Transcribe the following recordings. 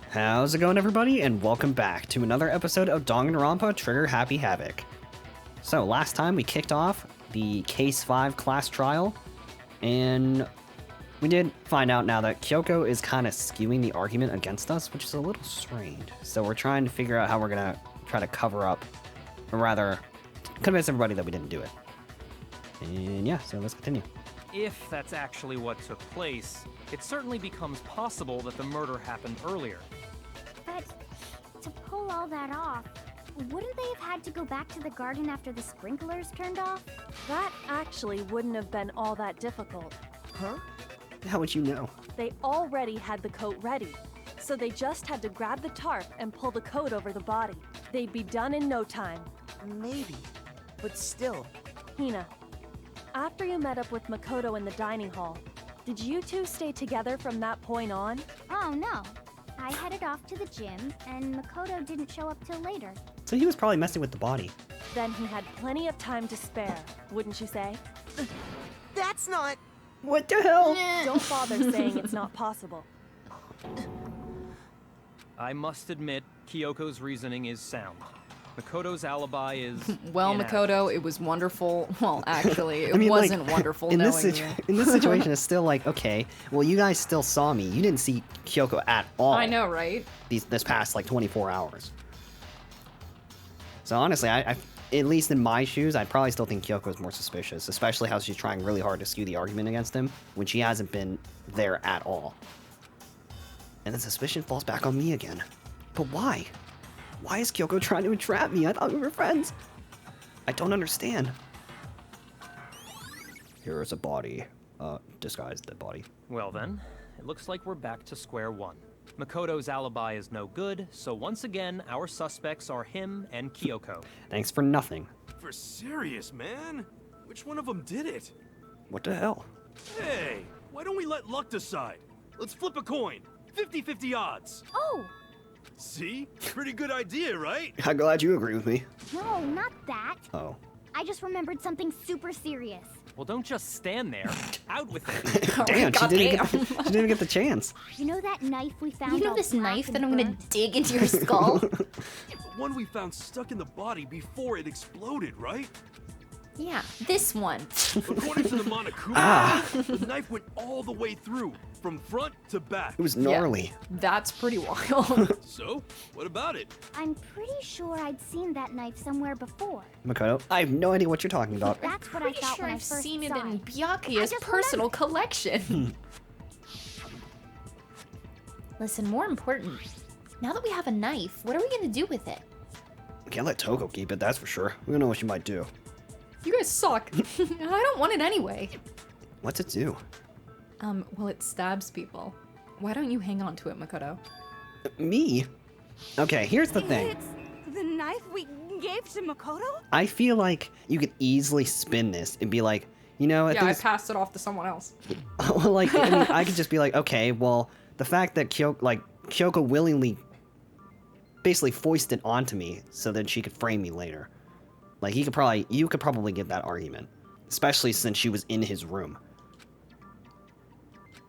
How's it going, everybody, and welcome back to another episode of Danganronpa Trigger Happy Havoc. So, last time we kicked off the Case 5 class trial, and we did find out now that Kyoko is kind of skewing the argument against us, which is a little strange. So we're trying to figure out how we're going to try to cover up, or rather, convince everybody that we didn't do it. And yeah, so let's continue. If that's actually what took place, it certainly becomes possible that the murder happened earlier. But to pull all that off, wouldn't they have had to go back to the garden after the sprinklers turned off? That actually wouldn't have been all that difficult. Huh? How would you know? They already had the coat ready, so they just had to grab the tarp and pull the coat over the body. They'd be done in no time. Maybe, but still. Hina, after you met up with Makoto in the dining hall, did you two stay together from that point on? Oh no. I headed off to the gym, and Makoto didn't show up till later. So he was probably messing with the body. Then he had plenty of time to spare, wouldn't you say? That's not... What the hell? Don't bother saying it's not possible. I must admit, Kyoko's reasoning is sound. Makoto's alibi is Well, inadequate. Makoto, it was wonderful. Well, actually, it I mean, wasn't like, wonderful in knowing this you. in this situation, it's still like, okay, well, you guys still saw me. You didn't see Kyoko at all. I know, right? This past like 24 hours. So honestly, I at least in my shoes, I'd probably still think Kyoko is more suspicious, especially how she's trying really hard to skew the argument against him when she hasn't been there at all. And then suspicion falls back on me again. But why? Why is Kyoko trying to entrap me? I thought we were friends. I don't understand. Here is a body. Disguised dead body. Well then, it looks like we're back to square one. Makoto's alibi is no good, so once again, our suspects are him and Kyoko. Thanks for nothing. For serious, man? Which one of them did it? What the hell? Hey, why don't we let luck decide? Let's flip a coin. 50-50 odds. Oh! See? Pretty good idea, right? I'm glad you agree with me. No, not that. Oh. I just remembered something super serious. Well, don't just stand there. Out with it. Damn, she goddamn. didn't even get the chance. You know that knife we found? You know all this black knife and that I'm gonna burnt? dig into your skull? The one we found stuck in the body before it exploded, right? Yeah, this one. According to the Monokuma, the knife went all the way through, from front to back. It was gnarly. That's pretty wild. So, what about it? I'm pretty sure I'd seen that knife somewhere before. Makoto, I have no idea what you're talking about. That's what I Pretty thought sure when I I've first seen it saw in it. Byakuya's just personal collection. Listen, more important, now that we have a knife, what are we gonna do with it? Can't let Toko keep it, that's for sure. We don't know what she might do. You guys suck. I don't want it anyway. What's it do? Well, it stabs people. Why don't you hang on to it, Makoto? Me? Okay, here's the thing. It's the knife we gave to Makoto? I feel like you could easily spin this and be like, you know, I Yeah, think I it's- passed it off to someone else. well, like, I mean, I could just be like, okay, well, the fact that Kyoko willingly basically foisted onto me so that she could frame me later. Like, you could probably get that argument. Especially since she was in his room.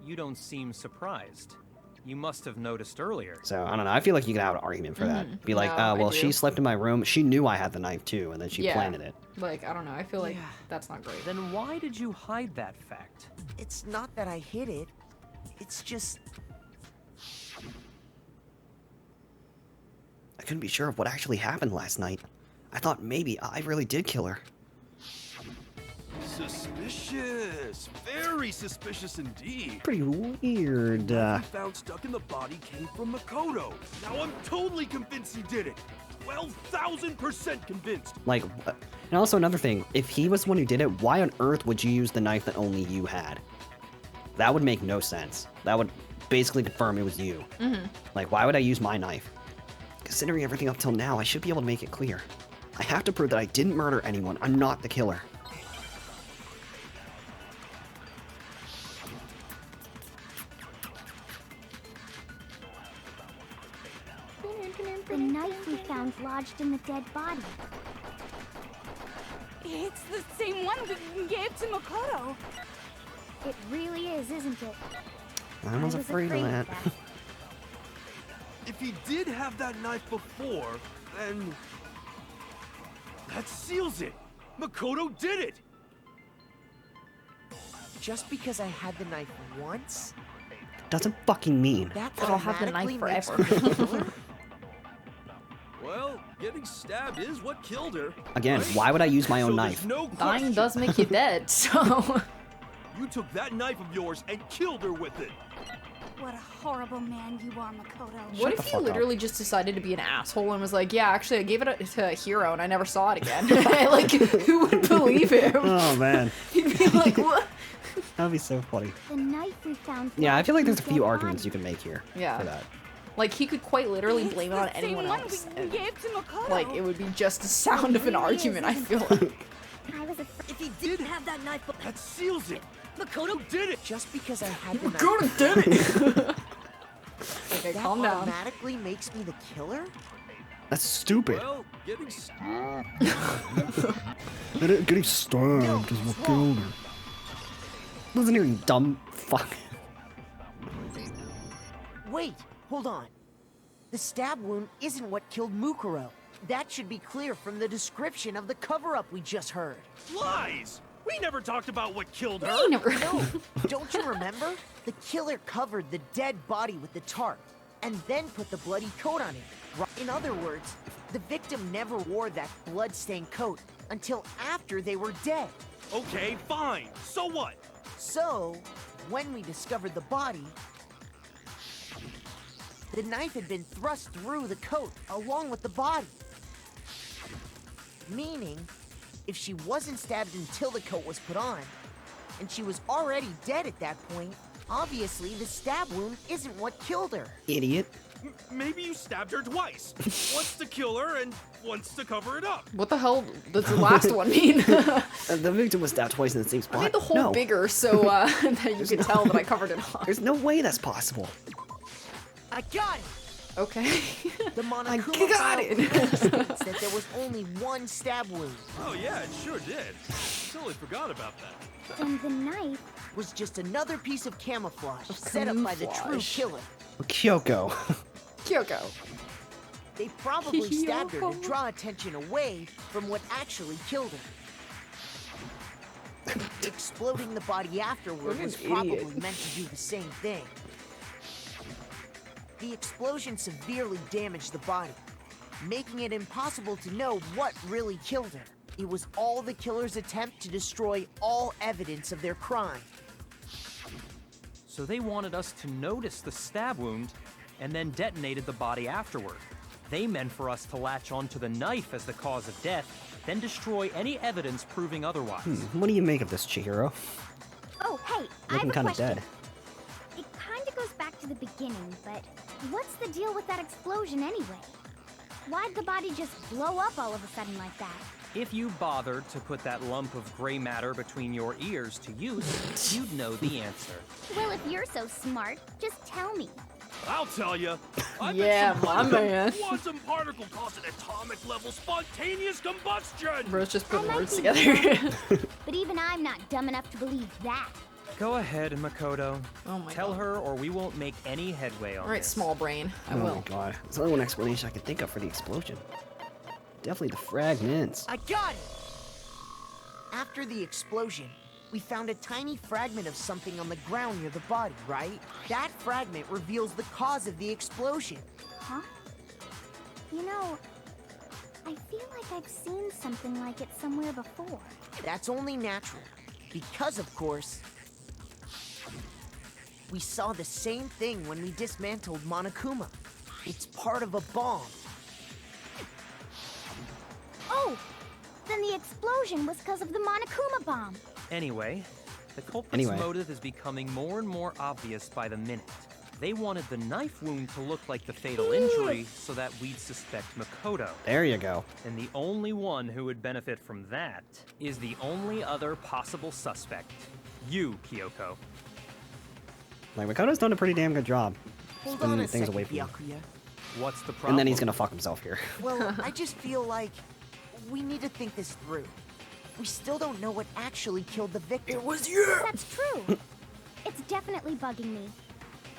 You don't seem surprised. You must have noticed earlier. So, I don't know, I feel like you could have an argument for that. Be like, No, I well, do. she slept in my room, she knew I had the knife too, and then she Yeah. planted it. Like, I don't know. I feel like that's not great. Then why did you hide that fact? It's not that I hid it. It's just... I couldn't be sure of what actually happened last night. I thought maybe I really did kill her. Suspicious. Very suspicious indeed. Pretty weird. The knife we found stuck in the body came from Makoto. Now I'm totally convinced he did it. 12,000% convinced. Like, and also another thing, if he was the one who did it, why on earth would you use the knife that only you had? That would make no sense. That would basically confirm it was you. Like, why would I use my knife? Considering everything up till now, I should be able to make it clear. I have to prove that I didn't murder anyone. I'm not the killer. The knife we found lodged in the dead body. It's the same one we gave to Makoto. It really is, isn't it? I was afraid of that. If he did have that knife before, then... that seals it! Makoto did it! Just because I had the knife once, Doesn't fucking mean. that I'll have the knife automatically makes forever. me the killer? Well, getting stabbed is what killed her. Again, right? why would I use my own So knife? there's no Dying question. does make you dead, so... You took that knife of yours and killed her with it. What a horrible man you are, Makoto. What the if he fuck up. literally just decided to be an asshole and was like, yeah, actually, I gave it to Hero and I never saw it again? Like, who would believe him? Oh man, He'd be like, what? that'd be so funny. The knife we found. Yeah, I feel like there's a flashed few dead arguments body. you can make here Yeah. for that. Like, he could quite literally It's blame it the on same anyone one else. we and, gave to Makoto. like, it would be just the sound of an argument, I feel like. I was afraid. If he did have that knife, That seals it. Makoto Did it? just because I had the knife, Go to it! Okay, that calm down. automatically makes me the killer? That's stupid. Well, getting Getting stabbed is what killed her. Listen here, you dumb fuck. Wait, hold on. The stab wound isn't what killed Mukuro. That should be clear from the description of the cover-up we just heard. lies. We never talked about what killed her. I never... No, don't you remember? The killer covered the dead body with the tarp, and then put the bloody coat on it. In other words, the victim never wore that blood-stained coat until after they were dead. Okay, fine. So what? So, when we discovered the body, the knife had been thrust through the coat along with the body. Meaning, if she wasn't stabbed until the coat was put on, and she was already dead at that point, obviously the stab wound isn't what killed her. Idiot. Maybe you stabbed her twice. Once to kill her and once to cover it up. What the hell does the last one mean? The victim was stabbed twice in the same spot. I made the hole no. bigger so that you could tell that I covered it up. There's no way that's possible. I got it! Okay. The I Monokuma got file it. states that there was only one stab wound. Oh yeah, it sure did. Totally forgot about that. And the knife. Was just another piece of camouflage set up by the true camouflage. killer. Kyoko. Kyoko. They probably stabbed her to Kyoko. draw attention away from what actually killed her. Exploding the body afterward What was an probably idiot. meant to do the same thing. The explosion severely damaged the body, making it impossible to know what really killed her. It was all the killer's attempt to destroy all evidence of their crime. So they wanted us to notice the stab wound and then detonated the body afterward. They meant for us to latch onto the knife as the cause of death, then destroy any evidence proving otherwise. What do you make of this, Chihiro? Oh, hey, I have Looking a kind of question. dead. It kind of goes back to the beginning, but what's the deal with that explosion anyway? Why'd the body just blow up all of a sudden like that? If you bothered to put that lump of gray matter between your ears to use, you'd know the answer. Well, if you're so smart, just tell me. I'll tell you. I Yeah, bet some my man. quantum particle caused an atomic level spontaneous combustion. Bro's just I putting might words be together. wrong, but even I'm not dumb enough to believe that. Go ahead, Makoto. Oh my Tell God. her or we won't make any headway on Alright, this. small brain. I Oh my will. god. There's only one explanation I can think of for the explosion. Definitely the fragments. I got it! After the explosion, we found a tiny fragment of something on the ground near the body, right? That fragment reveals the cause of the explosion. Huh? You know, I feel like I've seen something like it somewhere before. That's only natural, because of course, we saw the same thing when we dismantled Monokuma. It's part of a bomb. Oh! Then the explosion was because of the Monokuma bomb. Anyway, the culprit's Anyway. motive is becoming more and more obvious by the minute. They wanted the knife wound to look like the fatal injury so that we'd suspect Makoto. There you go. And the only one who would benefit from that is the only other possible suspect. You, Kyoko. Like, Makoto's done a pretty damn good job. Hold Spinning on a things second, away from him. Byakuya. What's the problem? And then he's gonna fuck himself here. Well, I just feel like we need to think this through. We still don't know what actually killed the victim. It was you! That's true. It's definitely bugging me.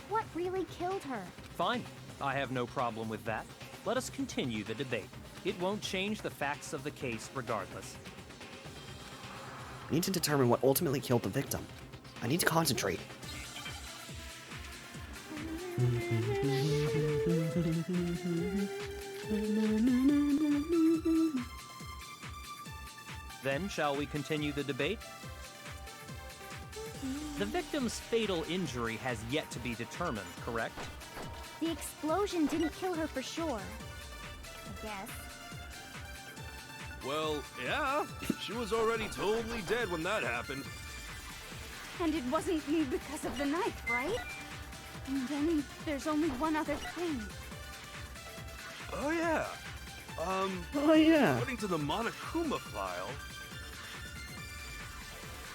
What really killed her? Fine. I have no problem with that. Let us continue the debate. It won't change the facts of the case regardless. I need to determine what ultimately killed the victim. I need to concentrate. Then, shall we continue the debate? The victim's fatal injury has yet to be determined, correct? The explosion didn't kill her for sure. I guess. Well, yeah. She was already totally dead when that happened. And it wasn't because of the knife, right? And then there's only one other thing. Oh, yeah. Oh yeah. According to the Monokuma file...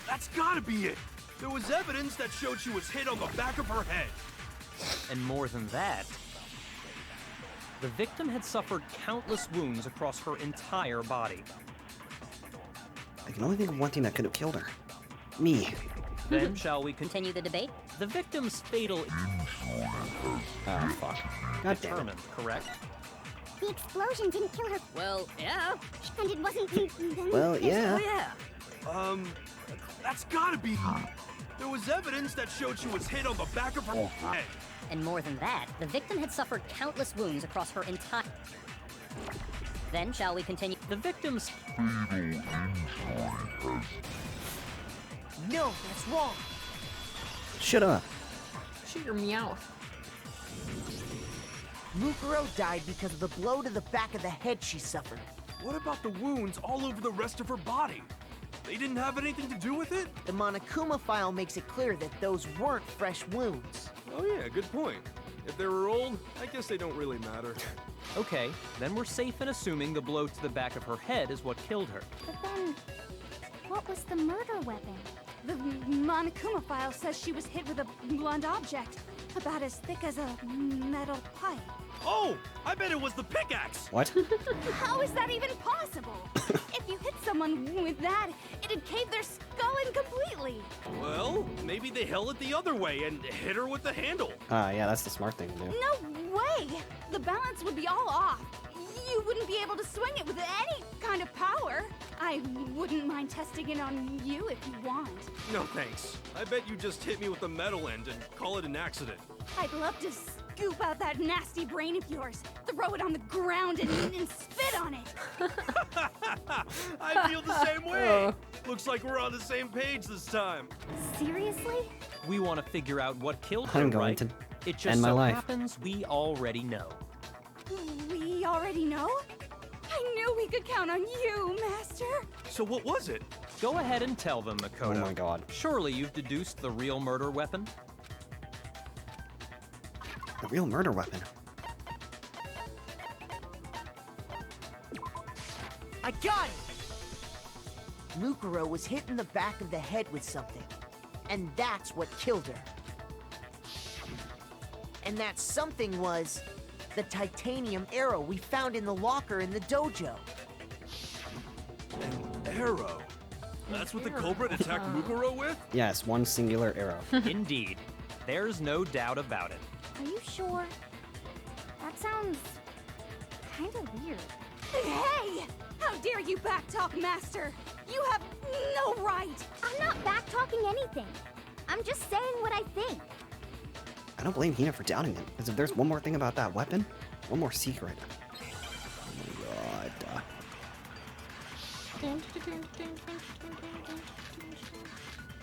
That's gotta be it! There was evidence that showed she was hit on the back of her head. And more than that, the victim had suffered countless wounds across her entire body. I can only think of one thing that could have killed her. Me. Then, shall we Continue the debate? The victim's fatal Oh, fuck. God damn it. determined, correct? The explosion didn't kill her, Well, yeah. and it wasn't. Well, yeah. Oh, yeah. That's gotta be... There was evidence that showed she was hit on the back of her head. And more than that, the victim had suffered countless wounds across her entire... Then, shall we continue? The victim's No, that's wrong. Shut up. Shut your meowth. Mukuro died because of the blow to the back of the head she suffered. What about the wounds all over the rest of her body? They didn't have anything to do with it? The Monokuma file makes it clear that those weren't fresh wounds. Oh yeah, good point. If they were old, I guess they don't really matter. Okay, then we're safe in assuming the blow to the back of her head is what killed her. But then, what was the murder weapon? The Monokuma file says she was hit with a blunt object, about as thick as a metal pipe. Oh, I bet it was the pickaxe! What? How is that even possible? If you hit someone with that, it'd cave their skull in completely. Well, maybe they held it the other way and hit her with the handle. Yeah, that's the smart thing to do. No way! The balance would be all off. You wouldn't be able to swing it with any kind of power. I wouldn't mind testing it on you if you want. No thanks. I bet you just hit me with the metal end and call it an accident. I'd love to scoop out that nasty brain of yours, throw it on the ground, and spit on it. I feel the same way. Looks like we're on the same page this time. Seriously? We want to figure out what killed her, I'm going right? to It just end my so life. happens we already know. We already know? I knew we could count on you, Master. So what was it? Go ahead and tell them, Makoto. Oh my god. Surely you've deduced the real murder weapon? A real murder weapon. I got it! Mukuro was hit in the back of the head with something. And that's what killed her. And that something was the titanium arrow we found in the locker in the dojo. An arrow. That's what the culprit attacked Mukuro with? Yes, one singular arrow. Indeed. There's no doubt about it. Are you sure? That sounds kinda weird. Hey! How dare you backtalk, Master? You have no right! I'm not backtalking anything. I'm just saying what I think. I don't blame Hina for doubting it, because if there's one more thing about that weapon, one more secret. Oh my god.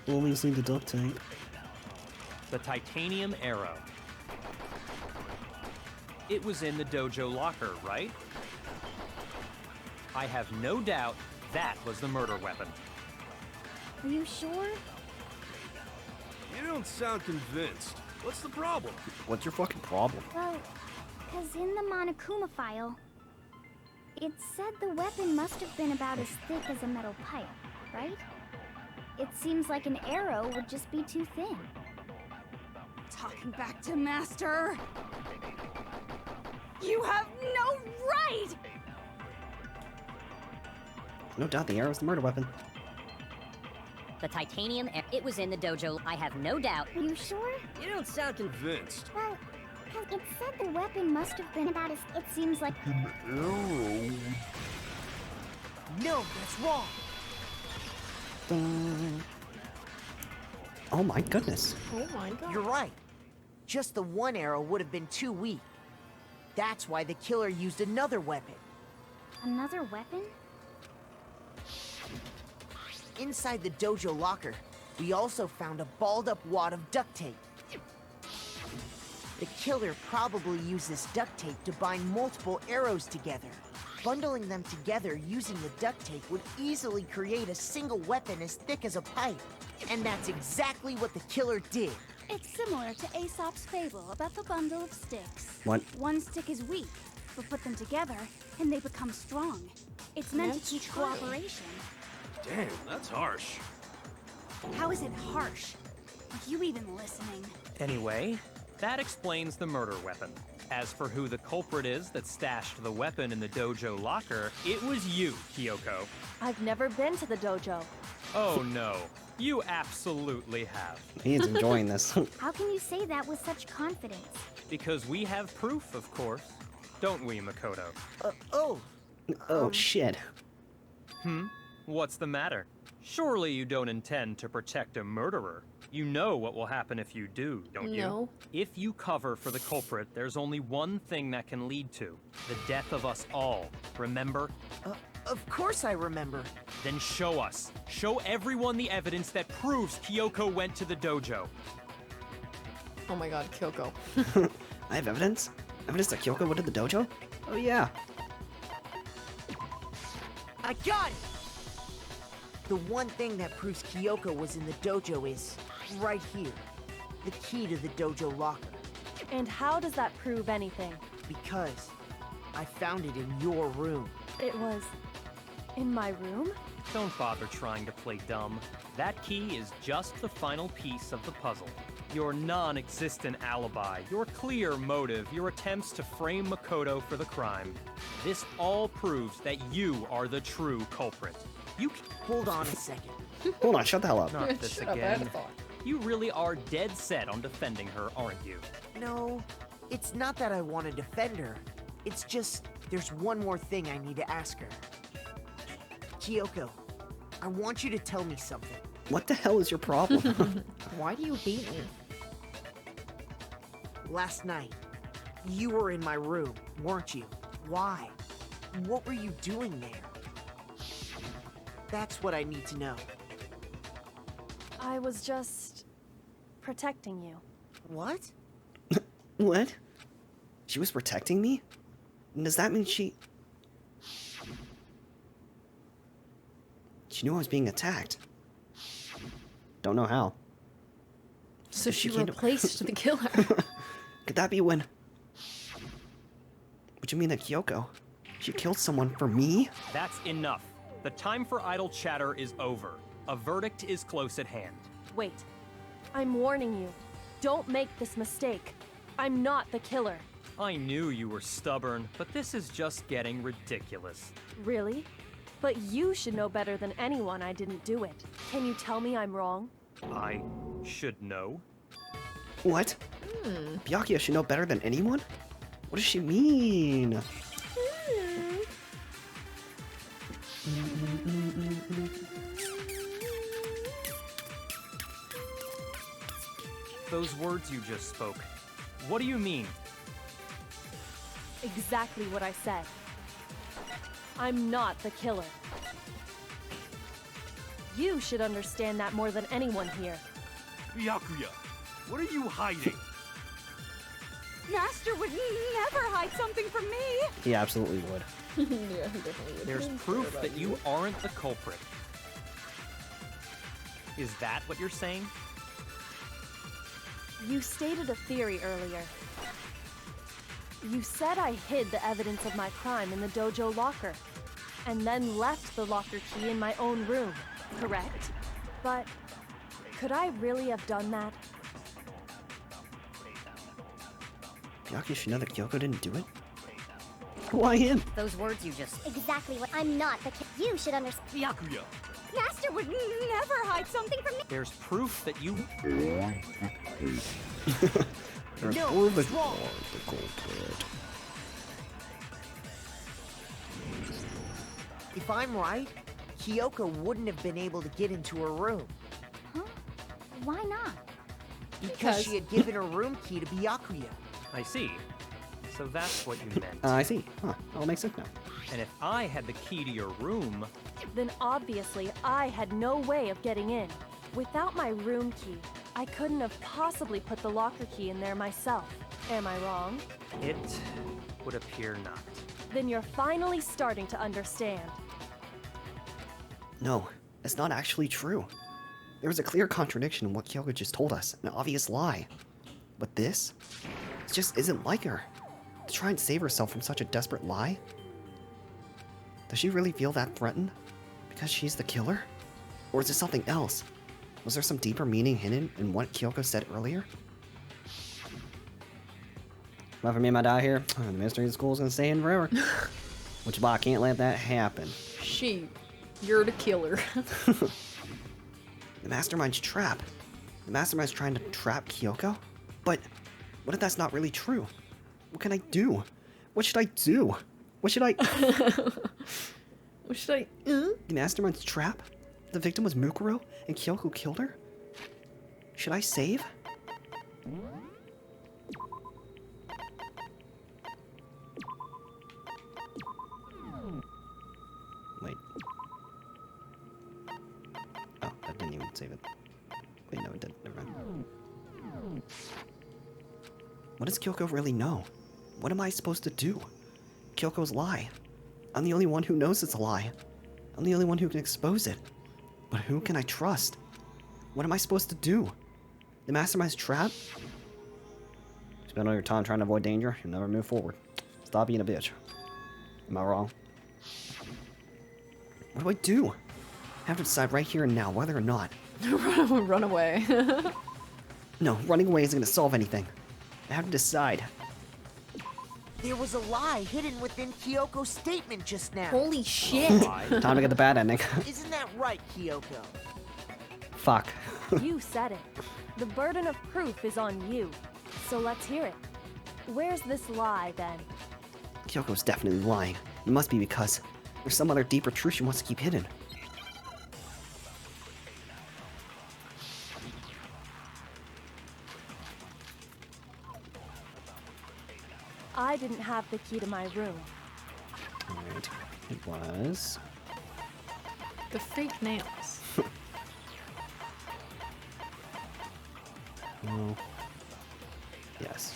Only seen the duct tape. The titanium arrow. It was in the dojo locker, right? I have no doubt that was the murder weapon. Are you sure? You don't sound convinced. What's the problem? What's your fucking problem? Well, because in the Monokuma file, it said the weapon must have been about as thick as a metal pipe, right? It seems like an arrow would just be too thin. Talking back to Master. You have no right! No doubt the arrow's the murder weapon. The titanium, it was in the dojo. I have no doubt. Are you sure? You don't sound Convinced. Well, It said the weapon must have been about as... It seems like... No, that's wrong. Oh my goodness. Oh my god. You're right. Just the one arrow would have been too weak. That's why the killer used another weapon. Another weapon? Inside the dojo locker, we also found a balled-up wad of duct tape. The killer probably used this duct tape to bind multiple arrows together. Bundling them together using the duct tape would easily create a single weapon as thick as a pipe. And that's exactly what the killer did. It's similar to Aesop's fable about the bundle of sticks. What? One stick is weak, but put them together and they become strong. It's meant That's to teach true. cooperation. Damn, that's harsh. How is it harsh? Are you even listening? Anyway, that explains the murder weapon. As for who the culprit is that stashed the weapon in the dojo locker, it was you, Kyoko. I've never been to the dojo. Oh no, you absolutely have. He is enjoying this. How can you say that with such confidence? Because we have proof, of course. Don't we, Makoto? Oh shit. What's the matter? Surely you don't intend to protect a murderer. You know what will happen if you do, don't you? No. If you cover for the culprit, there's only one thing that can lead to the death of us all. Remember? Of course I remember. Then show us. Show everyone the evidence that proves Kyoko went to the dojo. Oh my god, Kyoko. I have evidence? Evidence that Kyoko went to the dojo? Oh yeah. I got it! The one thing that proves Kyoko was in the dojo is right here. The key to the dojo locker. And how does that prove anything? Because I found it in your room. It was in my room? Don't bother trying to play dumb. That key is just the final piece of the puzzle. Your non-existent alibi, your clear motive, your attempts to frame Makoto for the crime. This all proves that you are the true culprit. You Hold on a second. Hold on, shut the hell up. Not this Shut up, I had a again. thought. You really are dead set on defending her, aren't you? No, it's not that I want to defend her. It's just there's one more thing I need to ask her. Kyoko, I want you to tell me something. What the hell is your problem? Why do you hate me? Last night, you were in my room, weren't you? Why? What were you doing there? That's what I need to know. I was just protecting you. What? What? She was protecting me? Does that mean she knew I was being attacked? Don't know how. So she can't- replaced the killer. Could that be when... What do you mean that Kyoko? She killed someone for me? That's enough. The time for idle chatter is over. A verdict is close at hand. Wait. I'm warning you. Don't make this mistake. I'm not the killer. I knew you were stubborn, but this is just getting ridiculous. Really? But you should know better than anyone I didn't do it. Can you tell me I'm wrong? I should know. What? Byakuya should know better than anyone? What does she mean? Those words you just spoke. What do you mean? Exactly what I said. I'm not the killer. You should understand that more than anyone here. Byakuya, what are you hiding? Master would never hide something from me. He absolutely would. Yeah, he definitely would. There's Don't care proof about that you aren't the culprit. Is that what you're saying? You stated a theory earlier. You said I hid the evidence of my crime in the dojo locker, and then left the locker key in my own room, correct? But could I really have done that? Byakuya should know that Kyoko didn't do it? Why him? Those words you just... Exactly what I'm not the kid. You should understand. Byakuya! Master would never hide something from me. There's proof that you... There's No, proven it's wrong. the culprit. If I'm right, Kyoko wouldn't have been able to get into her room. Huh? Why not? Because she had given her room key to Byakuya. I see. So that's what you meant. I see. Huh. All makes sense now. And if I had the key to your room, Then obviously I had no way of getting in. Without my room key, I couldn't have possibly put the locker key in there myself. Am I wrong? it would appear not. Then you're finally starting to understand. No, it's not actually true. There was a clear contradiction in what Kyoko just told us, an obvious lie. But this? It just isn't like her. To try and save herself from such a desperate lie? Does she really feel that threatened? Because she's the killer? Or is it something else? Was there some deeper meaning hidden in what Kyoko said earlier? Well, for me and my die here, the mystery of the school's gonna stay in forever. Which is why I can't let that happen. You're the killer. The Mastermind's trap. The Mastermind's trying to trap Kyoko? But what if that's not really true? What can I do? What should I do? What should I... What should I... The Mastermind's trap? The victim was Mukuro and Kyoko killed her? Should I save? Wait. Oh, that didn't even save it. Wait, no, it didn't. Never mind. What does Kyoko really know? What am I supposed to do? Kyoko's lie. I'm the only one who knows it's a lie. I'm the only one who can expose it. But who can I trust? What am I supposed to do? The Mastermind's trap? Spend all your time trying to avoid danger, you'll never move forward. Stop being a bitch. Am I wrong? What do I do? I have to decide right here and now whether or not. Run away. No, running away isn't going to solve anything. I have to decide. There was a lie hidden within Kyoko's statement just now. Holy shit. Time to get the bad ending. Isn't that right, Kyoko? Fuck. You said it. The burden of proof is on you. So let's hear it. Where's this lie, then? Kyoko's definitely lying. It must be because there's some other deeper truth she wants to keep hidden. I didn't have the key to my room. Alright, it was... The fake nails. Oh. Yes.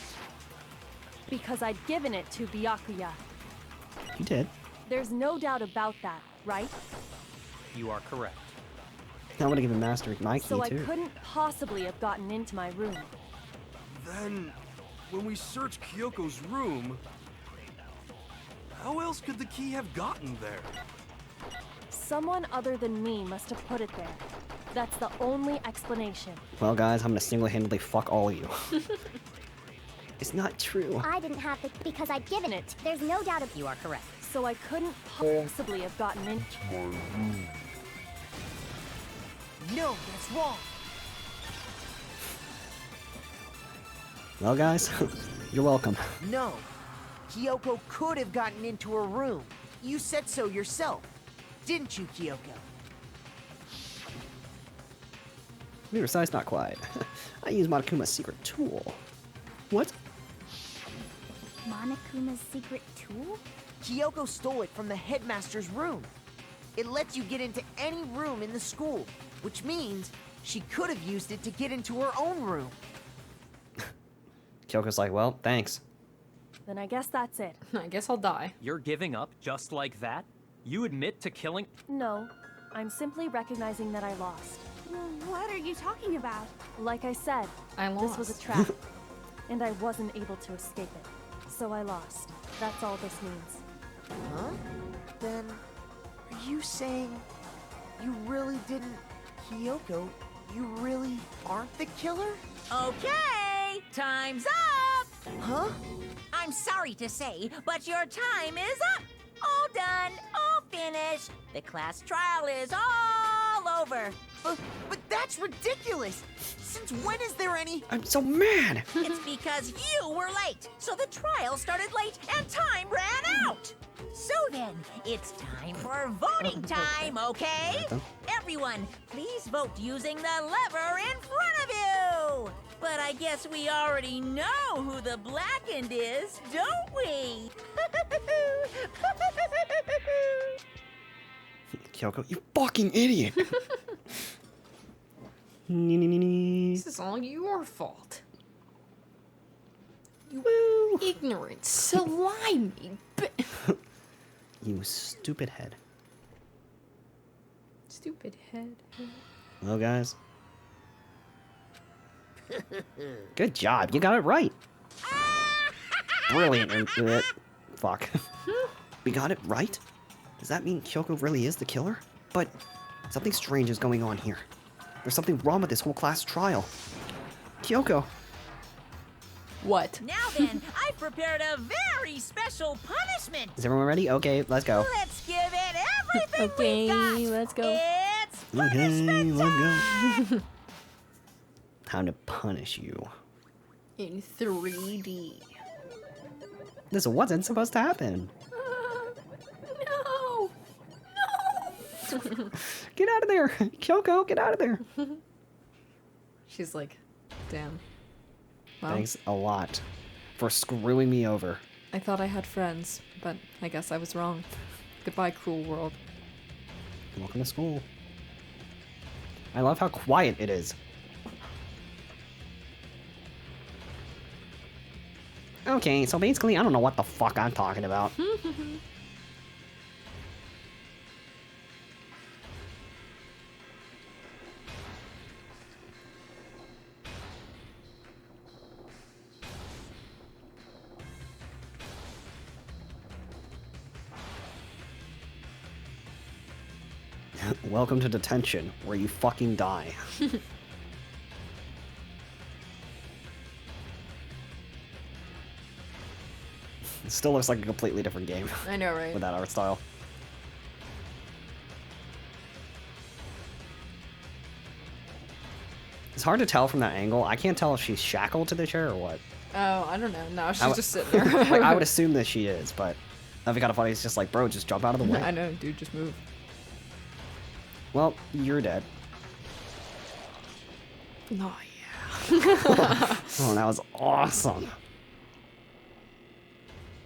Because I'd given it to Byakuya. You did. There's no doubt about that, right? You are correct. I want to give a master my key So I too. couldn't possibly have gotten into my room. Then, when we searched Kyoko's room, how else could the key have gotten there? Someone other than me must have put it there. That's the only explanation. Well, guys, I'm gonna single-handedly fuck all of you. It's not true. I didn't have it because I'd given it. There's no doubt of You are correct. So I couldn't possibly have gotten in. No, that's wrong. Well, guys, you're welcome. No. Kyoko could have gotten into her room. You said so yourself. Didn't you, Kyoko? Precise, not quite. I use Monokuma's secret tool. What? Monokuma's secret tool? Kyoko stole it from the headmaster's room. It lets you get into any room in the school, which means she could have used it to get into her own room. Kyoko's like, well, thanks. Then I guess that's it. I guess I'll die. You're giving up just like that? You admit to killing? No, I'm simply recognizing that I lost. What are you talking about? Like I said, I this was a lost. trap, and I wasn't able to escape it. So I lost. That's all this means. Huh? Then, are you saying you really didn't... Kyoko, you really aren't the killer? Okay, time's up! Huh? I'm sorry to say, but your time is up! All done, all finished. The class trial is all over. But that's ridiculous! Since when is there any... I'm so mad! It's because you were late, so the trial started late and time ran out. So then, it's time for voting time, okay? Everyone, please vote using the lever in front of you. But I guess we already know who the blackened is, don't we? Kyoko, you fucking idiot! This is all your fault. You ignorant, slimy You stupid head. Stupid head. Well, guys. Good job, you got it right. Brilliant. Fuck. We got it right? Does that mean Kyoko really is the killer? But something strange is going on here. There's something wrong with this whole class trial. Kyoko. What? Now then, I've prepared a very special punishment. Is everyone ready? Okay, let's go. Let's give it everything Okay, we got. let's go. It's Okay, punishment let's time. go. Time to punish you. In 3D. This wasn't supposed to happen. No! No! Get out of there! Kyoko, get out of there! She's like, damn. Well, Thanks a lot for screwing me over. I thought I had friends, but I guess I was wrong. Goodbye, cruel world. Welcome to school. I love how quiet it is. Okay, so basically, I don't know what the fuck I'm talking about. Welcome to detention, where you fucking die. It still looks like a completely different game I know, right? with that art style. It's hard to tell from that angle. I can't tell if she's shackled to the chair or what. Oh, I don't know. No, she's I w- just sitting there. Like, I would assume that she is, but that'd be kind of funny. It's just like, bro, just jump out of the way. I know, dude, just move. Well, you're dead. Oh, Oh, that was awesome.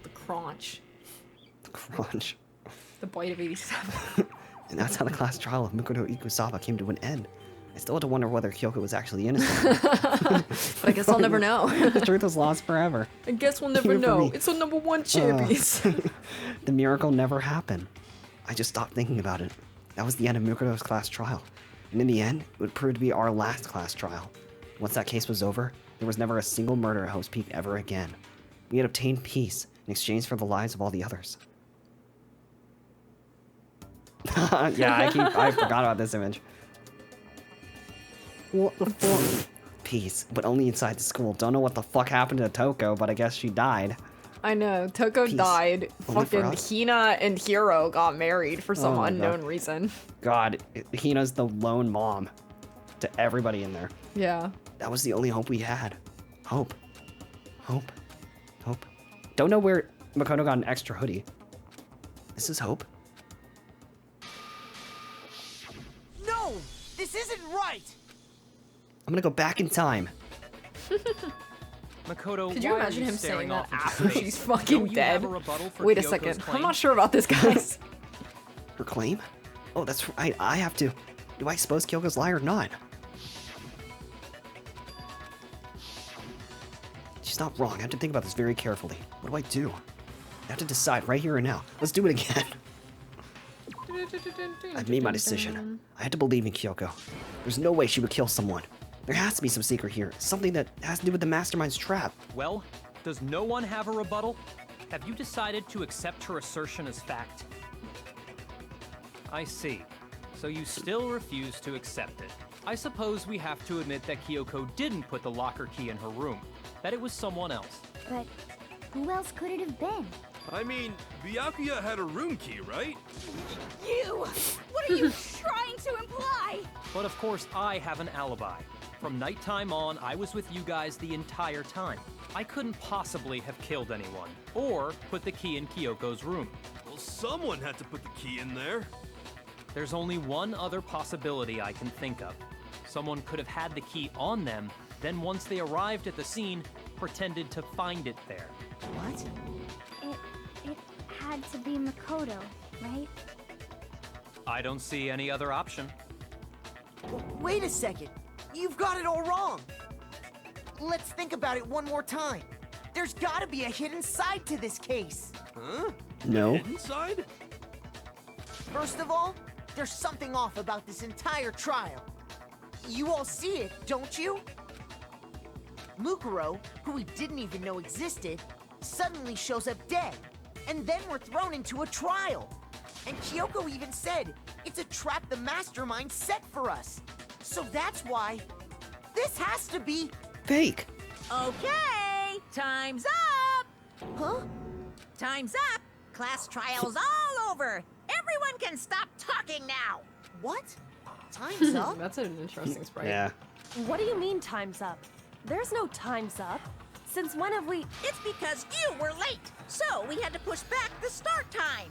The crunch. The crunch. The bite of 87. And that's how the class trial of Makoto Ikusawa came to an end. I still had to wonder whether Kyoko was actually innocent. But I guess I'll never know. The truth was lost forever. I guess we'll never Even for know. me. It's a #1 champions. The miracle never happened. I just stopped thinking about it. That was the end of Makoto's class trial. And in the end, it would prove to be our last class trial. Once that case was over, there was never a single murder at Host Peak ever again. We had obtained peace in exchange for the lives of all the others. Yeah, I forgot about this image. What the fuck? Peace, but only inside the school. Don't know what the fuck happened to Toko, but I guess she died. I know. Toko Peace. died. Only for Fucking us? Hina and Hiro got married for some Oh my unknown God. reason. God, Hina's the lone mom to everybody in there. Yeah. That was the only hope we had. Hope. Hope. Hope. Don't know where Makoto got an extra hoodie. This is hope. No! This isn't right! I'm gonna go back in time. Makoto, Could you why are imagine him saying staring that off into after space? she's fucking Don't you dead? have a rebuttal for Wait a Kyoko's second. claim? I'm not sure about this, guys. Her claim? Oh, that's right. I have to. Do I expose Kyoko's lie or not? She's not wrong. I have to think about this very carefully. What do I do? I have to decide right here and now. Let's do it again. I've made my decision. I had to believe in Kyoko. There's no way she would kill someone. There has to be some secret here. Something that has to do with the Mastermind's trap. Well, does no one have a rebuttal? Have you decided to accept her assertion as fact? I see. So you still refuse to accept it. I suppose we have to admit that Kyoko didn't put the locker key in her room, that it was someone else. But who else could it have been? I mean, Byakuya had a room key, right? You! What are you trying to imply? But of course, I have an alibi. From nighttime on, I was with you guys the entire time. I couldn't possibly have killed anyone, or put the key in Kyoko's room. Well, someone had to put the key in there. There's only one other possibility I can think of. Someone could have had the key on them, then once they arrived at the scene, pretended to find it there. What? It had to be Makoto, right? I don't see any other option. Wait a second. You've got it all wrong. Let's think about it one more time. There's gotta be a hidden side to this case. Huh? No. Hidden side? First of all, there's something off about this entire trial. You all see it, don't you? Mukuro, who we didn't even know existed, suddenly shows up dead. And then we're thrown into a trial. And Kyoko even said, it's a trap the Mastermind set for us. So that's why this has to be... Fake. Okay, time's up! Huh? Time's up! Class trial's all over! Everyone can stop talking now! What? Time's up? That's an interesting sprite. Yeah. What do you mean time's up? There's no time's up. Since when have we... It's because you were late, so we had to push back the start time.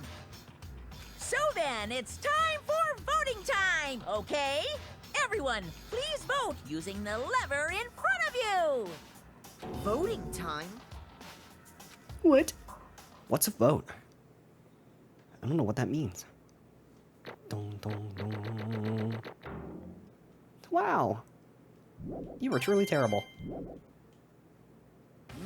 So then, it's time for voting time, okay? Everyone, please vote using the lever in front of you! Voting time? What? What's a vote? I don't know what that means. Dun, dun, dun. Wow. You were truly terrible.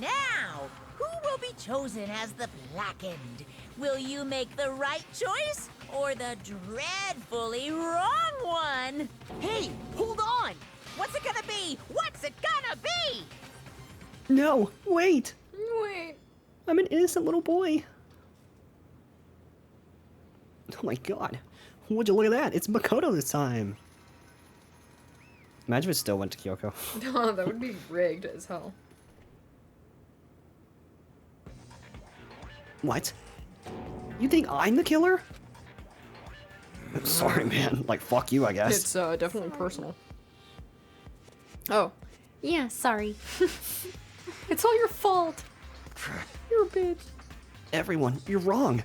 Now, who will be chosen as the blackened? Will you make the right choice or the dreadfully wrong one? Hey, hold on! What's it gonna be? What's it gonna be? No, wait. Wait. I'm an innocent little boy. Oh my god. Would you look at that? It's Makoto this time. Imagine if it still went to Kyoko. No, that would be rigged as hell. What? You think I'm the killer? Sorry, man. Like, fuck you, I guess. It's definitely personal. Oh. Yeah, sorry. It's all your fault. You're a bitch. Everyone, you're wrong.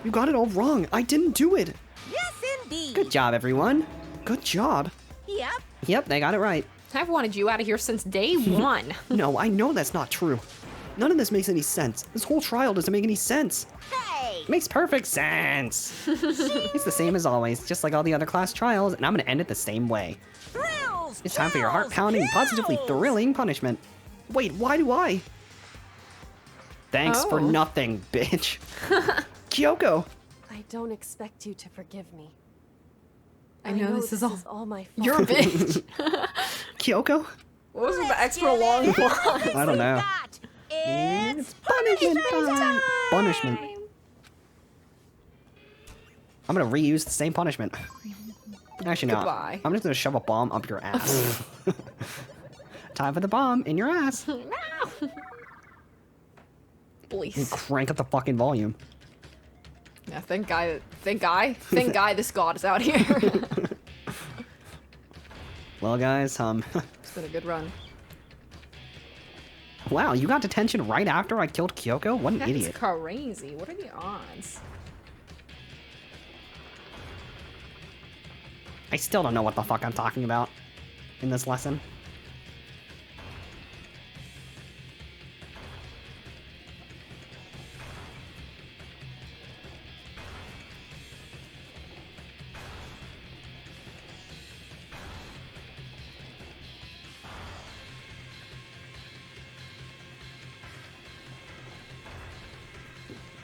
You got it all wrong. I didn't do it. Yes, indeed. Good job, everyone. Good job. Yep. Yep, they got it right. I've wanted you out of here since day one. No, I know that's not true. None of this makes any sense. This whole trial doesn't make any sense. Hey! It makes perfect sense. It's the same as always, just like all the other class trials, and I'm gonna end it the same way. Thrills! It's time for your heart-pounding, kills! positively thrilling punishment. Wait, why do I? Thanks for Oh. nothing, bitch. Kyoko! I don't expect you to forgive me. I know this is all my fault. You're a bitch. Kyoko? What was with the Let's extra give long it line? everything I don't know. we've got. It's punishment punishment time! time! Punishment. I'm gonna reuse the same punishment. Actually, no. Goodbye. I'm just gonna shove a bomb up your ass. Time for the bomb in your ass. Please. Crank up the fucking volume. Yeah, thank guy this god is out here. Well, guys, It's been a good run. wow, you got detention right after I killed Kyoko? What an That's idiot. crazy. What are the odds? I still don't know what the fuck I'm talking about in this lesson.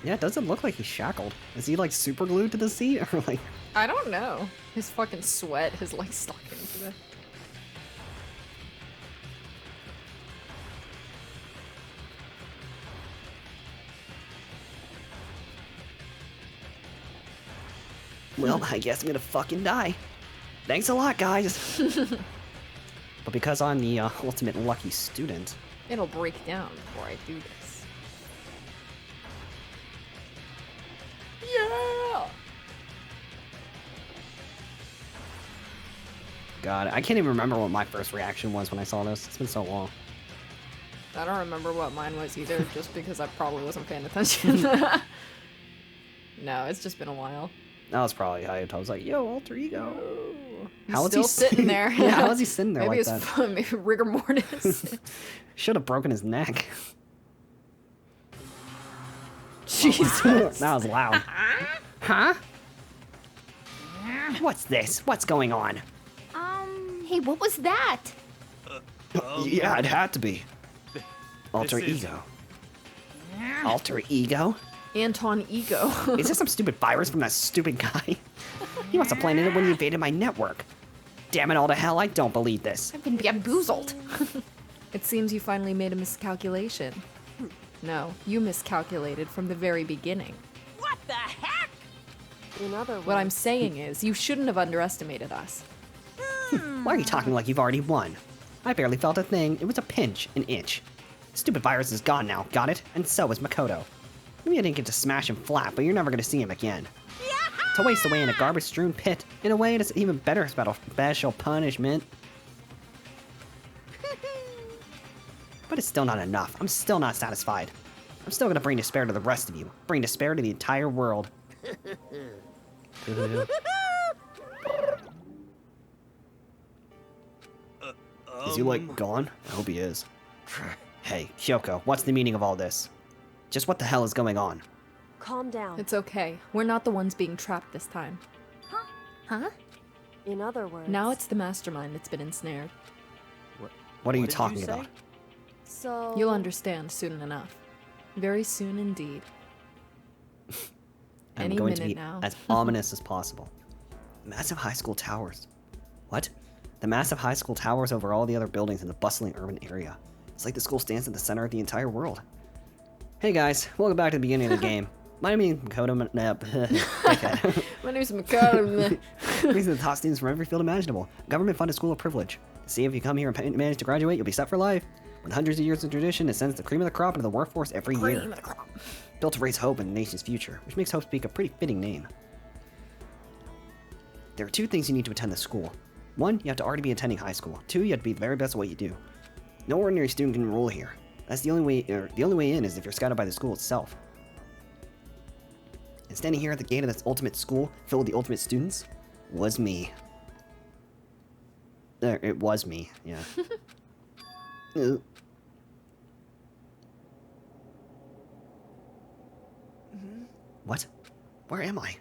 Yeah, it doesn't look like he's shackled. Is he like super glued to the seat or like... I don't know. His fucking sweat is like stuck into the... Well, I guess I'm gonna fucking die. Thanks a lot, guys. But because I'm the ultimate lucky student... It'll break down before I do this. God, I can't even remember what my first reaction was when I saw this. It's been so long. I don't remember what mine was either, just because I probably wasn't paying attention. No, it's just been a while. That was probably Hayato. I was like, yo, alter ego. He's How is still he sitting there? Yeah, how is he sitting there Maybe like it's that? maybe rigor mortis. Should have broken his neck. Jesus. That was loud. Huh? What's this? What's going on? Hey, what was that? Yeah, it had to be. Alter is- ego. Alter ego? Anton Ego. Is this some stupid virus from that stupid guy? He must have planted it when he invaded my network. Damn it all to hell, I don't believe this. I've been bamboozled. It seems you finally made a miscalculation. No, you miscalculated from the very beginning. What the heck? In other words, What I'm saying is, you shouldn't have underestimated us. Why are you talking like you've already won? I barely felt a thing. It was a pinch, an itch. Stupid virus is gone now, got it? And so is Makoto. Maybe I didn't get to smash him flat, but you're never gonna see him again. To waste away in a garbage-strewn pit, in a way, it is even better special punishment. But it's still not enough. I'm still not satisfied. I'm still gonna bring despair to the rest of you. Bring despair to the entire world. Is he, like, gone? I hope he is. Hey, Kyoko, what's the meaning of all this? Just what the hell is going on? calm down. It's okay. We're not the ones being trapped this time. Huh? In other words, Now it's the Mastermind that's been ensnared. What are you did talking say? about? so You'll understand soon enough. Very soon indeed. I'm Any going to minute be now. as ominous as possible. Massive high school towers. What? The massive high school towers over all the other buildings in the bustling urban area. It's like the school stands at the center of the entire world. Hey guys, welcome back to the beginning of the game. My name is Makoto. My name's Makoto. These are the top students from every field imaginable. Government-funded school of privilege. See, if you come here and manage to graduate, you'll be set for life. With hundreds of years of tradition, it sends the cream of the crop into the workforce every year. Built to raise hope in the nation's future, which makes Hope Speak a pretty fitting name. There are two things you need to attend this school. One, you have to already be attending high school. Two, you have to be the very best at what you do. No ordinary student can enroll here. That's the only way in is if you're scouted by the school itself. And standing here at the gate of this ultimate school, filled with the ultimate students, was me. It was me, yeah. What? Where am I?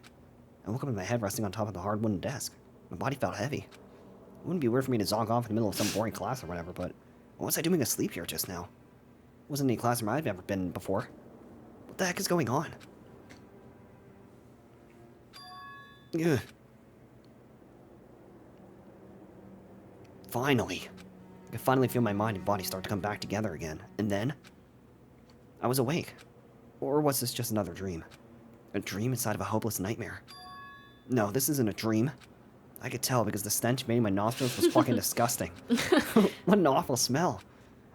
I woke up with my head resting on top of the hard wooden desk. My body felt heavy. It wouldn't be weird for me to zonk off in the middle of some boring class or whatever, but what was I doing asleep here just now? It wasn't any classroom I've ever been in before. What the heck is going on? Ugh. Finally. I could finally feel my mind and body start to come back together again. And then, I was awake. Or was this just another dream? A dream inside of a hopeless nightmare? No, this isn't a dream. I could tell because the stench made in my nostrils was fucking disgusting. What an awful smell.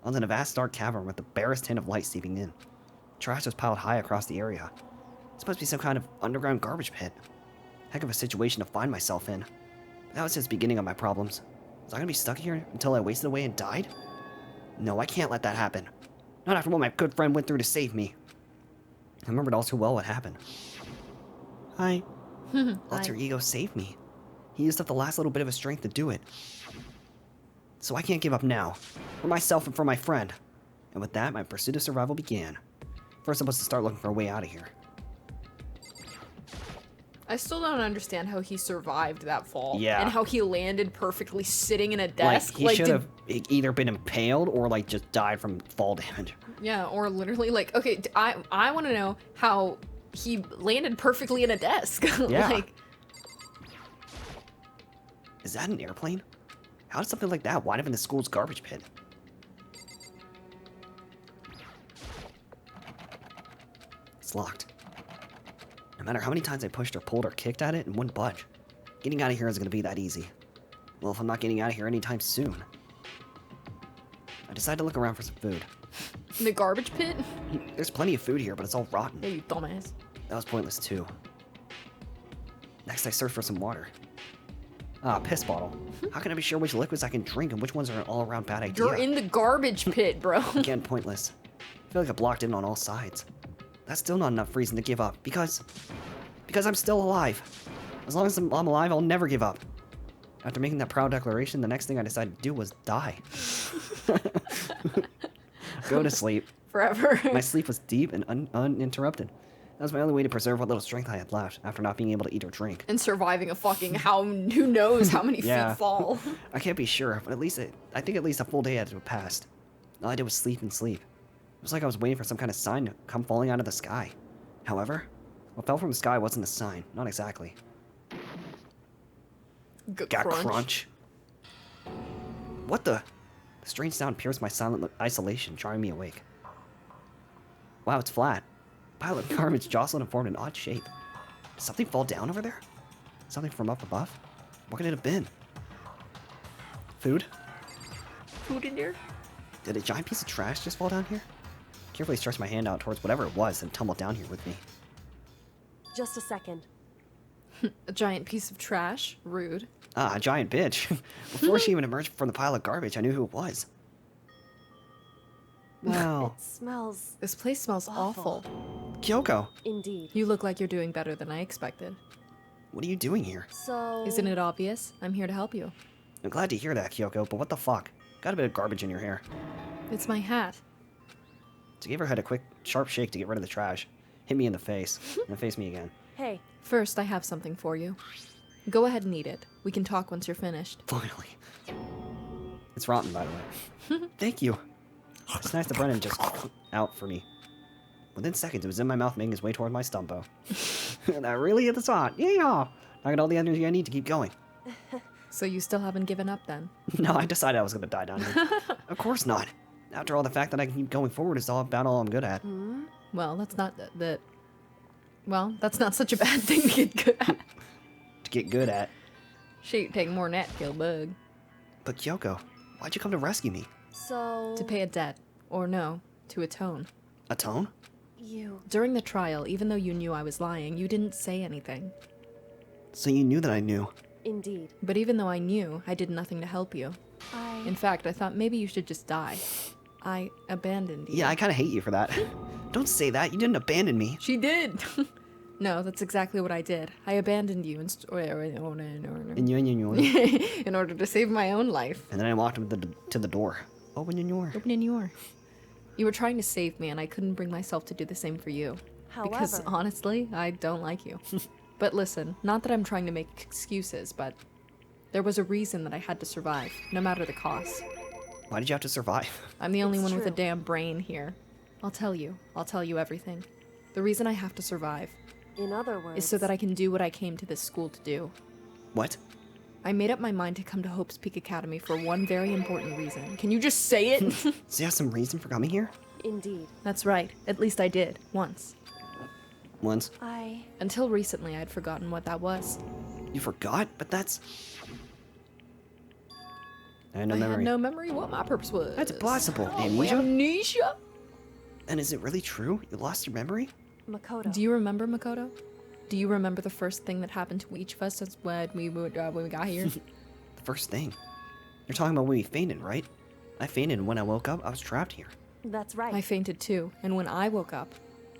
I was in a vast dark cavern with the barest hint of light seeping in. Trash was piled high across the area. It's supposed to be some kind of underground garbage pit. Heck of a situation to find myself in. That was just the beginning of my problems. Was I gonna be stuck here until I wasted away and died? No, I can't let that happen. Not after what my good friend went through to save me. I remembered all too well what happened. Hi. Alter Ego saved me. He used up the last little bit of his strength to do it. So I can't give up now. For myself and for my friend. And with that, my pursuit of survival began. First I was to start looking for a way out of here. I still don't understand how he survived that fall. Yeah. And how he landed perfectly sitting in a desk. Like, he should have either been impaled or, like, just died from fall damage. Yeah, or literally, like, okay, I want to know how he landed perfectly in a desk. Yeah. Like, Is that an airplane? How did something like that wind up in the school's garbage pit? It's locked. No matter how many times I pushed or pulled or kicked at it, it wouldn't budge. Getting out of here isn't going to be that easy. Well, if I'm not getting out of here anytime soon. I decided to look around for some food. in the garbage pit? There's plenty of food here, but it's all rotten. Yeah, you dumbass. That was pointless too. Next, I searched for some water. Ah, piss bottle. How can I be sure which liquids I can drink and which ones are an all-around bad idea? You're in the garbage pit, bro. Again, pointless. I feel like I blocked in on all sides. That's still not enough reason to give up, because I'm still alive. As long as I'm alive, I'll never give up. After making that proud declaration, the next thing I decided to do was die. Go to sleep. Forever. My sleep was deep and uninterrupted. That was my only way to preserve what little strength I had left after not being able to eat or drink. And surviving a fucking who knows how many Yeah. feet fall. I can't be sure, but I think at least a full day had to have passed. All I did was sleep and sleep. It was like I was waiting for some kind of sign to come falling out of the sky. However, what fell from the sky wasn't a sign. Not exactly. Got crunch. What the? The strange sound pierced my silent isolation, jarring me awake. Wow, it's flat. A pile of garbage jostled and formed an odd shape. Did something fall down over there? Something from up above? What could it have been? Food? Food in there? Did a giant piece of trash just fall down here? Carefully stretched my hand out towards whatever it was and tumbled down here with me. Just a second. A giant piece of trash? Rude. Ah, a giant bitch. Before she even emerged from the pile of garbage, I knew who it was. Wow. It smells This place smells awful. Kyoko, indeed. You look like you're doing better than I expected. what are you doing here? So Isn't it obvious? I'm here to help you. I'm glad to hear that, Kyoko, but what the fuck? Got a bit of garbage in your hair. It's my hat. So gave her head a quick, sharp shake to get rid of the trash. Hit me in the face, and then face me again. Hey, First, I have something for you. Go ahead and eat it. We can talk once you're finished. Finally. It's rotten, by the way. Thank you. I snatched the Brennan just out for me. Within seconds, it was in my mouth, making its way toward my stumbo. That really hit the spot. Yeah! I got all the energy I need to keep going. So you still haven't given up then? No, I decided I was gonna die down here. Of course not. After all, the fact that I can keep going forward is all about all I'm good at. Well, that's not that's not such a bad thing to get good at. To get good at. Shit, take more than that to kill a bug. But Kyoko, why'd you come to rescue me? so To pay a debt. Or no, to atone. Atone? you During the trial, even though you knew I was lying, you didn't say anything. So you knew that I knew. indeed. But even though I knew, I did nothing to help you. In fact, I thought maybe you should just die. I abandoned you. Yeah, I kinda hate you for that. Don't say that, you didn't abandon me. She did! No, that's exactly what I did. I abandoned you in order to save my own life. And then I walked to the door. Open your door. Open your. You were trying to save me, and I couldn't bring myself to do the same for you. Because However- honestly, I don't like you. But listen, not that I'm trying to make excuses, but there was a reason that I had to survive, no matter the cost. Why did you have to survive? I'm the only It's one with a true. damn brain here. I'll tell you everything. The reason I have to survive In other words, is so that I can do what I came to this school to do. What? I made up my mind to come to Hope's Peak Academy for one very important reason. Can you just say it? So you have some reason for coming here? indeed. That's right. At least I did. Once. Once. Until recently, I'd forgotten what that was. You forgot? But that's... I had no I memory. had no memory what my purpose was. That's possible. Oh, Amnesia? amnesia? And is it really true? You lost your memory? Makoto. Do you remember, Makoto? Do you remember the first thing that happened to each of us since when we got here? The first thing. You're talking about when we fainted, right? I fainted, and when I woke up, I was trapped here. That's right. I fainted too, and when I woke up,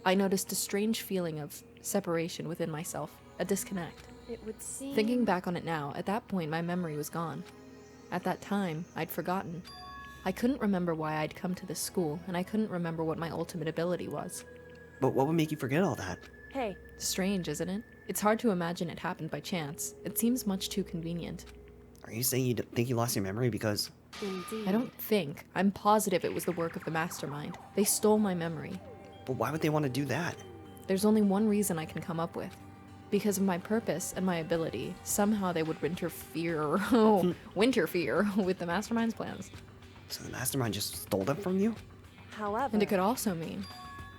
I noticed a strange feeling of separation within myself, a disconnect. It would seem Thinking back on it now, at that point my memory was gone. At that time, I'd forgotten. I couldn't remember why I'd come to this school, and I couldn't remember what my ultimate ability was. But what would make you forget all that? Hey, Strange, isn't it? It's hard to imagine it happened by chance. It seems much too convenient. Are you saying you think you lost your memory because... indeed. I don't think. I'm positive it was the work of the Mastermind. They stole my memory. But why would they want to do that? There's only one reason I can come up with. Because of my purpose and my ability, somehow they would winterfere with the Mastermind's plans. So the Mastermind just stole them from you? However, And it could also mean,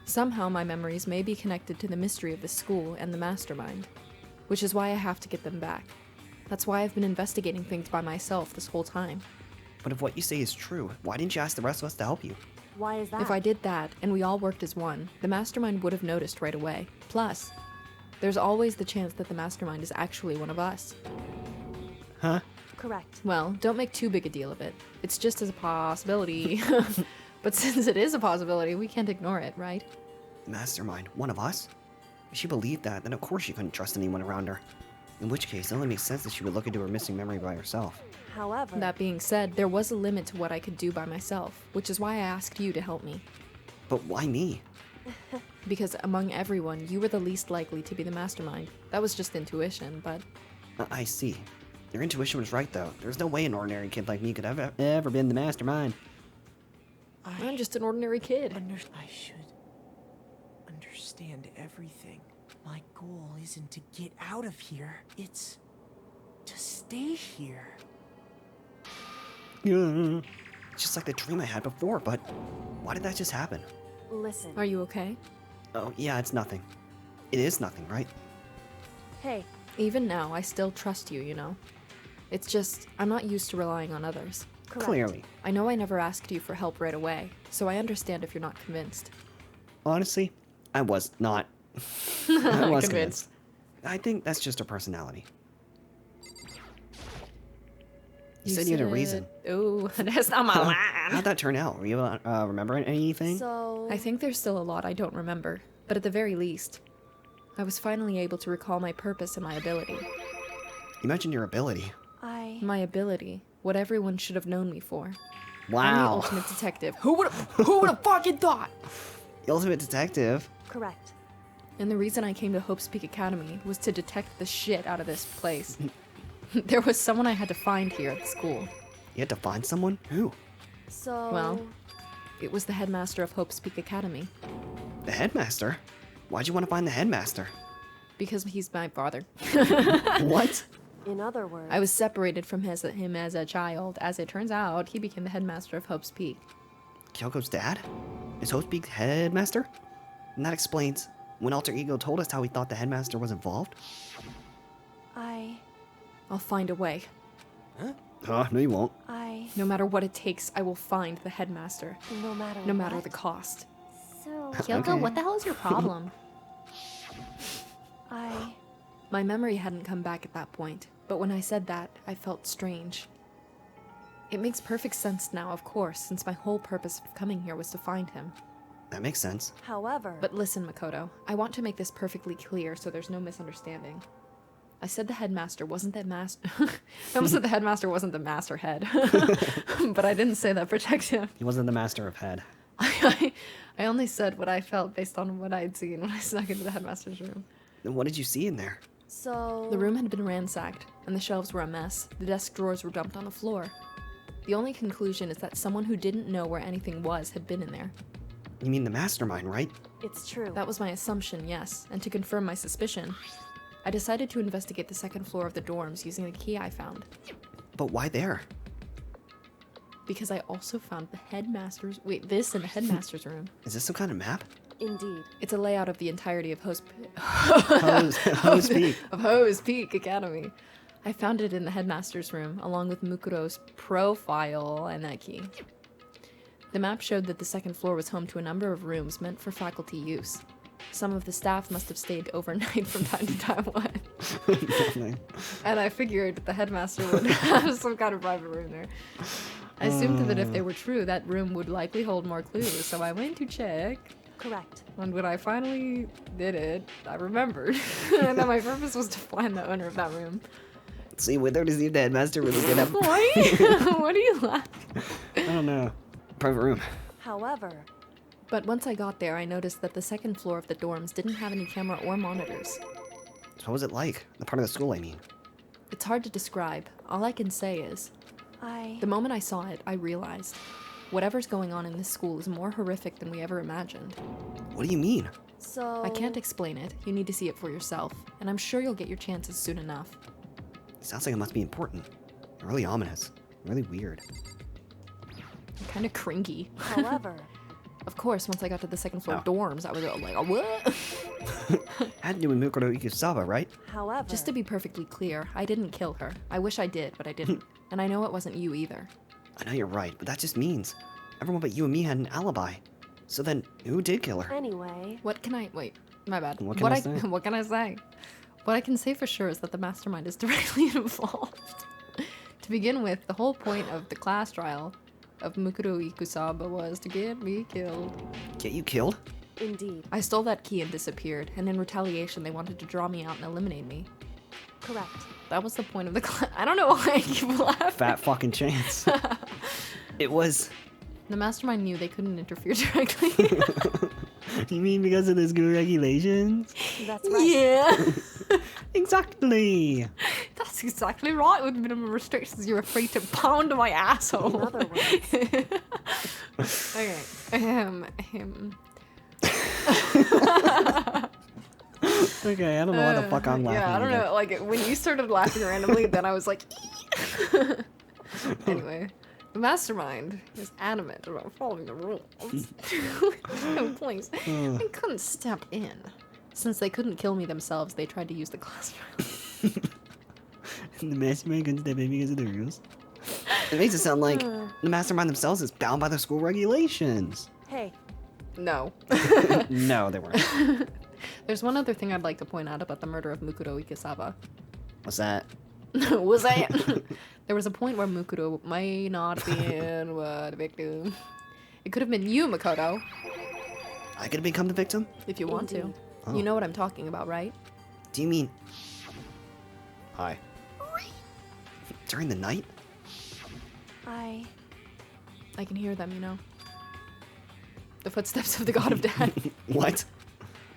somehow my memories may be connected to the mystery of the school and the Mastermind, which is why I have to get them back. That's why I've been investigating things by myself this whole time. But if what you say is true, why didn't you ask the rest of us to help you? why is that? If I did that, and we all worked as one, the Mastermind would have noticed right away. Plus, there's always the chance that the Mastermind is actually one of us. huh? Correct. Well, don't make too big a deal of it. It's just as a possibility. But since it is a possibility, we can't ignore it, right? Mastermind, one of us? If she believed that, then of course she couldn't trust anyone around her. In which case, it only makes sense that she would look into her missing memory by herself. However, That being said, there was a limit to what I could do by myself, which is why I asked you to help me. But why me? Because among everyone, you were the least likely to be the mastermind. That was just intuition, but I see. Your intuition was right, though. There's no way an ordinary kid like me could have ever been the mastermind. I'm just an ordinary kid. I should understand everything. My goal isn't to get out of here. It's to stay here. Yeah. It's just like the dream I had before, but why did that just happen? listen. Are you okay? Oh, yeah, it's nothing. It is nothing, right? Hey, Even now, I still trust you, you know? It's just, I'm not used to relying on others. correct. Clearly. I know I never asked you for help right away, so I understand if you're not convinced. Honestly, I was not. I was Convinced. convinced. I think that's just her personality. You said you had a reason. Oh, that's not my line. How'd that turn out? Were you remembering anything? So, I think there's still a lot I don't remember, but at the very least, I was finally able to recall my purpose and my ability. You mentioned your ability. My ability, what everyone should have known me for. I'm the Wow. ultimate detective. Who would have fucking thought? The ultimate detective. correct. And the reason I came to Hope's Peak Academy was to detect the shit out of this place. There was someone I had to find here at the school. You had to find someone? Who? So, Well, it was the headmaster of Hope's Peak Academy, The headmaster? Why'd you want to find the headmaster? because he's my father. What? in other words, I was separated from him as a child. As it turns out, he became the headmaster of Hope's Peak. Kyoko's dad? Is Hope's Peak headmaster? And that explains when Alter Ego told us how he thought the headmaster was involved. I'll find a way. No, you won't. No matter what it takes, I will find the headmaster. no matter No matter what. the cost. So, Kyoko, Okay. what the hell is your problem? My memory hadn't come back at that point, but when I said that, I felt strange. It makes perfect sense now, of course, since my whole purpose of coming here was to find him. That makes sense. However, But listen, Makoto, I want to make this perfectly clear so there's no misunderstanding. I said the headmaster wasn't the master. I almost said the headmaster wasn't the master head. But I didn't say that protective. He wasn't the master of head. I only said what I felt based on what I'd seen when I snuck into the headmaster's room. Then what did you see in there? so The room had been ransacked, and the shelves were a mess. The desk drawers were dumped on the floor. The only conclusion is that someone who didn't know where anything was had been in there. You mean the mastermind, right? it's true. That was my assumption, yes, and to confirm my suspicion, I decided to investigate the second floor of the dorms using the key I found. But why there? Because I also found the headmaster's... Wait, this in the headmaster's room. Is this some kind of map? Indeed. It's a layout of the entirety of Hope's Peak. of Hope's Peak Academy. I found it in the headmaster's room, along with Mukuro's profile and that key. The map showed that the second floor was home to a number of rooms meant for faculty use. Some of the staff must have stayed overnight from time to time. Nothing. And I figured the headmaster would have some kind of private room there. I assumed that if they were true, that room would likely hold more clues, so I went to check. Correct. And when I finally did it, I remembered that my purpose was to find the owner of that room. See, whether to see if the headmaster really did have... Why? What are you laughing? I don't know. Private room. However, But once I got there, I noticed that the second floor of the dorms didn't have any camera or monitors. So what was it like? The part of the school, I mean. It's hard to describe. All I can say is, the moment I saw it, I realized whatever's going on in this school is more horrific than we ever imagined. What do you mean? so I can't explain it. You need to see it for yourself, and I'm sure you'll get your chances soon enough. Sounds like it must be important. Really ominous. Really weird. Kind of cringy. However, Of course, once I got to the second floor Oh. dorms, I was like, what? Had to do with Makoto Ikusaba, right? however, Just to be perfectly clear, I didn't kill her. I wish I did, but I didn't. And I know it wasn't you either. I know you're right, but that just means everyone but you and me had an alibi. So then, who did kill her? anyway, What can I... Wait, my bad. What can I say? What can I say? What I can say for sure is that the mastermind is directly involved. To begin with, the whole point of the class trial of Mukuro Ikusaba was to get me killed. Get you killed? Indeed. I stole that key and disappeared, and in retaliation they wanted to draw me out and eliminate me. Correct. That was the point of the class. I don't know why I keep laughing. Fat fucking chance. It was... The Mastermind knew they couldn't interfere directly. You mean because of the school regulations? That's right. Yeah. Exactly. That's exactly right. With minimum restrictions, you're free to pound my asshole. In other words. Okay. Okay, I don't know why the fuck I'm laughing. Yeah, I don't either. know. Like, when you started laughing randomly, then I was like, Anyway, the Mastermind is adamant about following the rules. No place. They couldn't step in. Since they couldn't kill me themselves, they tried to use the class trial. The Mastermind couldn't step in because of the rules? It makes it sound like the Mastermind themselves is bound by the school regulations. Hey. No. No, they weren't. There's one other thing I'd like to point out about the murder of Mukuro Ikusaba. What's that? Was that? There was a point where Mukuro might not have been the victim. It could have been you, Makoto. I could become the victim? If you want to. Oh. You know what I'm talking about, right? Do you mean... Hi. During the night? I can hear them, you know. The footsteps of the god of death. What?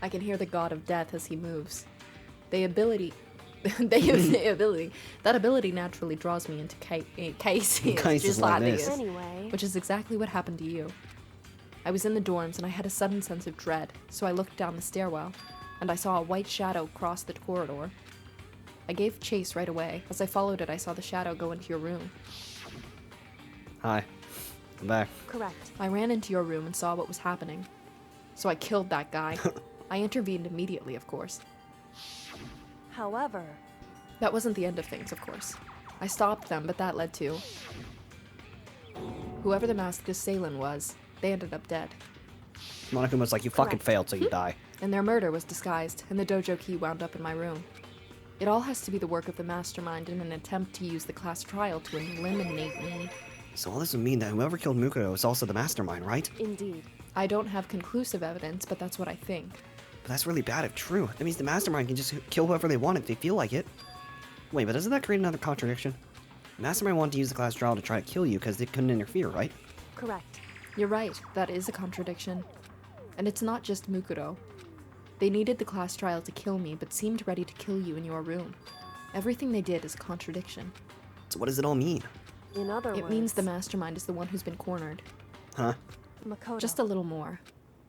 I can hear the god of death as he moves. The ability... That ability naturally draws me into cases just like this. Anyway. Which is exactly what happened to you. I was in the dorms and I had a sudden sense of dread, so I looked down the stairwell, and I saw a white shadow cross the corridor. I gave chase right away. As I followed it, I saw the shadow go into your room. Hi. I'm back. Correct. I ran into your room and saw what was happening. So I killed that guy. I intervened immediately, of course. However... That wasn't the end of things, of course. I stopped them, but that led to... Whoever the masked assailant was, they ended up dead. Monokuma's like, you fucking failed, so you die. And their murder was disguised, and the dojo key wound up in my room. It all has to be the work of the Mastermind in an attempt to use the class trial to eliminate me. So all this would mean that whoever killed Mukuro is also the Mastermind, right? Indeed. I don't have conclusive evidence, but that's what I think. But that's really bad if true. That means the Mastermind can just kill whoever they want if they feel like it. Wait, but doesn't that create another contradiction? The Mastermind wanted to use the class trial to try to kill you because they couldn't interfere, right? Correct. You're right, that is a contradiction. And it's not just Mukuro. They needed the class trial to kill me, but seemed ready to kill you in your room. Everything they did is a contradiction. So what does it all mean? In other words... It means the Mastermind is the one who's been cornered. Huh? Makoto. Just a little more.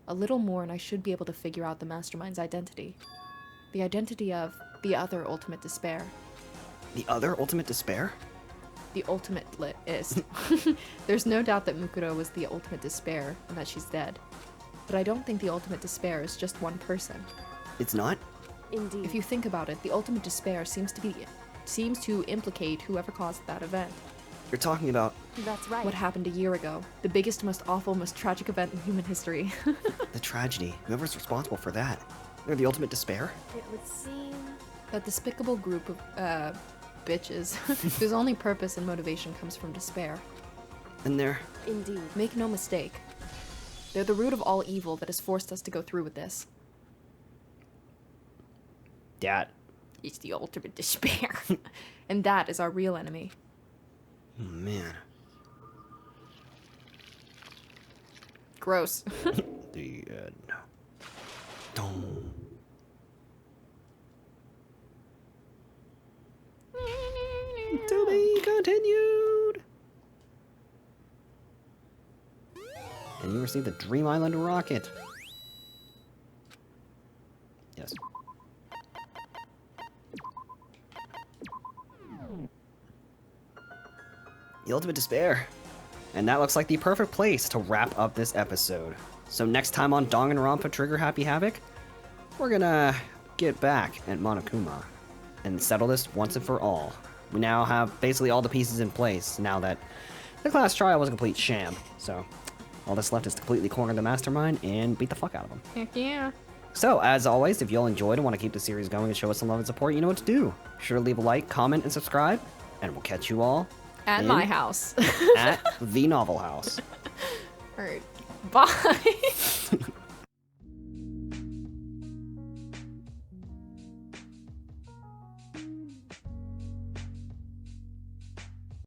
A little more and I should be able to figure out the Mastermind's identity. The identity of the other ultimate despair. The other ultimate despair? The ultimate is. There's no doubt that Mukuro was the ultimate despair and that she's dead. But I don't think the ultimate despair is just one person. It's not? Indeed. If you think about it, the ultimate despair seems to implicate whoever caused that event. You're talking about... That's right. What happened a year ago. The biggest, most awful, most tragic event in human history. The tragedy. Whoever's responsible for that. They're the ultimate despair? It would seem... That despicable group of, bitches whose only purpose and motivation comes from despair. And they're... Indeed. Make no mistake. They're the root of all evil that has forced us to go through with this. That. It's the ultimate despair. And that is our real enemy. Oh, man. Gross. The end. Don't. To be continued. And you received the Dream Island rocket. Yes. The ultimate despair. And that looks like the perfect place to wrap up this episode. So next time on Danganronpa Trigger Happy Havoc, we're gonna get back at Monokuma and settle this once and for all. We now have basically all the pieces in place now that the class trial was a complete sham. So all that's left is to completely corner the Mastermind and beat the fuck out of them. Heck yeah. So, as always, if you all enjoyed and want to keep the series going and show us some love and support, you know what to do. Be sure to leave a like, comment, and subscribe, and we'll catch you all At my house. At the Novelhouse. Alright. Bye.